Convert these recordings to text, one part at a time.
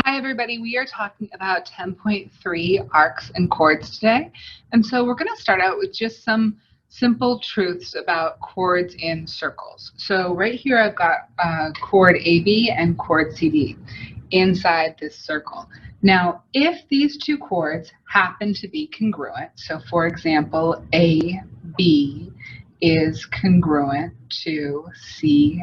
Hi everybody, we are talking about 10.3 arcs and chords today. And so we're going to start out with just some simple truths about chords in circles. So right here I've got chord AB and chord CD inside this circle. Now if these two chords happen to be congruent, so for example AB is congruent to CD,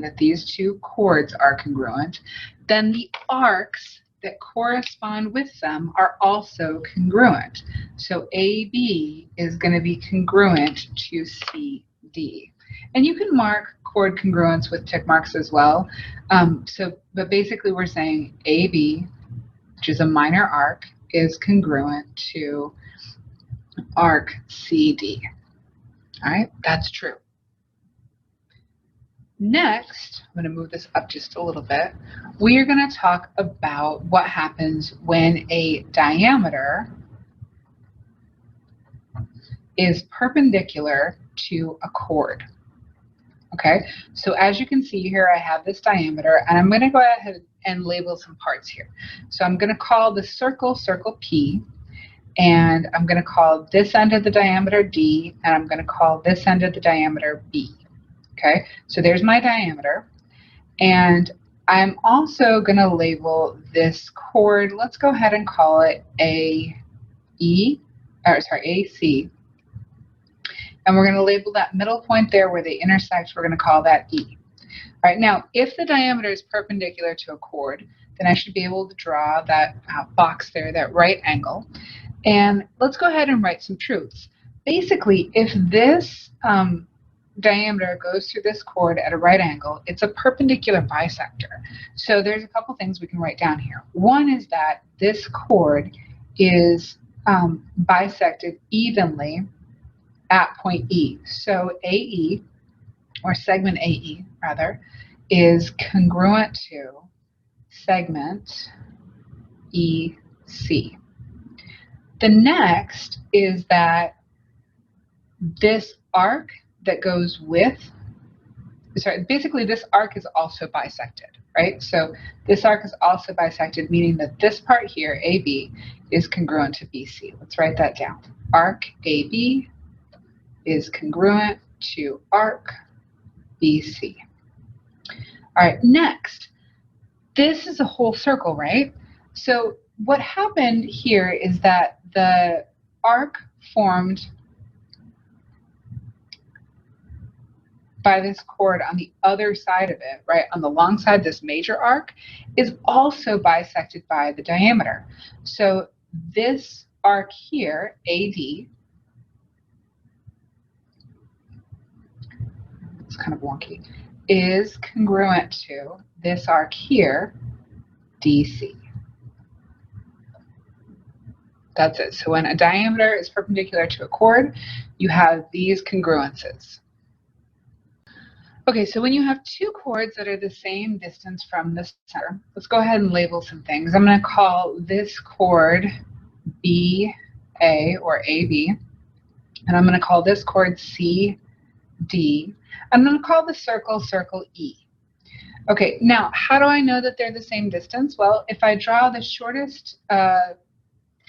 that these two chords are congruent, then the arcs that correspond with them are also congruent. So AB is going to be congruent to CD. And you can mark chord congruence with tick marks as well. But basically we're saying AB, which is a minor arc, is congruent to arc CD. All right, that's true. Next, I'm going to move this up just a little bit. We are going to talk about what happens when a diameter is perpendicular to a chord. Okay, so as you can see here, I have this diameter, and I'm going to go ahead and label some parts here. So I'm going to call the circle P, and I'm going to call this end of the diameter D, and I'm going to call this end of the diameter B. Okay, so there's my diameter, and I'm also going to label this chord, let's go ahead and call it AC, and we're going to label that middle point there where they intersect, we're going to call that E. All right, now if the diameter is perpendicular to a chord, then I should be able to draw that box there, that right angle, and let's go ahead and write some truths. Basically, if this diameter goes through this chord at a right angle, it's a perpendicular bisector. So there's a couple things we can write down here. One is that this chord is bisected evenly at point E. So AE, or segment AE rather, is congruent to segment EC. The next is that this arc that goes with, basically this arc is also bisected, right? So this arc is also bisected, meaning that this part here, AB, is congruent to BC. Let's write that down. Arc AB is congruent to arc BC. All right, next, this is a whole circle, right? So what happened here is that the arc formed by this chord on the other side of it, right, on the long side, this major arc, is also bisected by the diameter. So this arc here, AD, it's kind of wonky, is congruent to this arc here, DC. That's it. So when a diameter is perpendicular to a chord, you have these congruences. Okay, so when you have two chords that are the same distance from the center, let's go ahead and label some things. I'm going to call this chord BA or AB, and I'm going to call this chord CD. I'm going to call the circle E. Okay, now how do I know that they're the same distance? Well, if I draw the shortest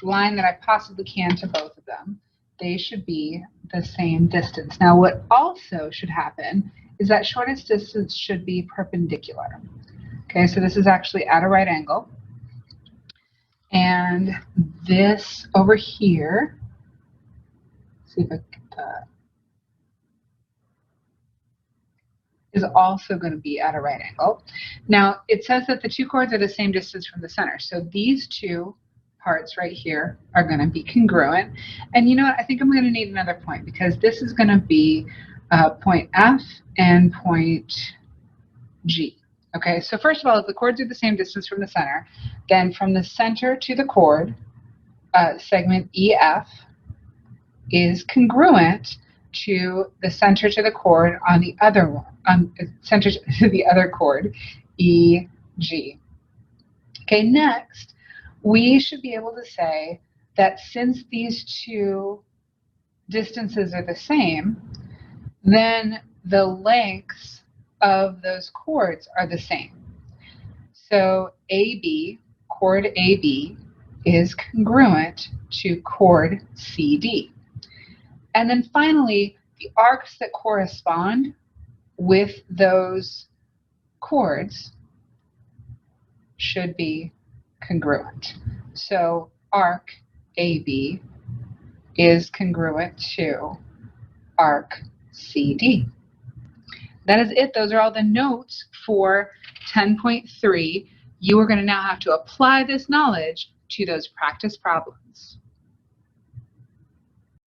line that I possibly can to both of them, they should be the same distance. Now what also should happen is that shortest distance should be perpendicular. Okay, so this is actually at a right angle. And this over here, see if I can get that, is also going to be at a right angle. Now it says that the two chords are the same distance from the center. So these two parts right here are going to be congruent. And you know what, I think I'm going to need another point, because this is going to be point F and point G. Okay, so first of all, if the chords are the same distance from the center, then from the center to the chord, segment EF is congruent to the center to the chord on the other one, center to the other chord, EG. Okay, next, we should be able to say that since these two distances are the same, then the lengths of those chords are the same. So AB chord AB is congruent to chord CD. And then finally, the arcs that correspond with those chords should be congruent. So arc AB is congruent to arc CD. That is it. Those are all the notes for 10.3. You are going to now have to apply this knowledge to those practice problems.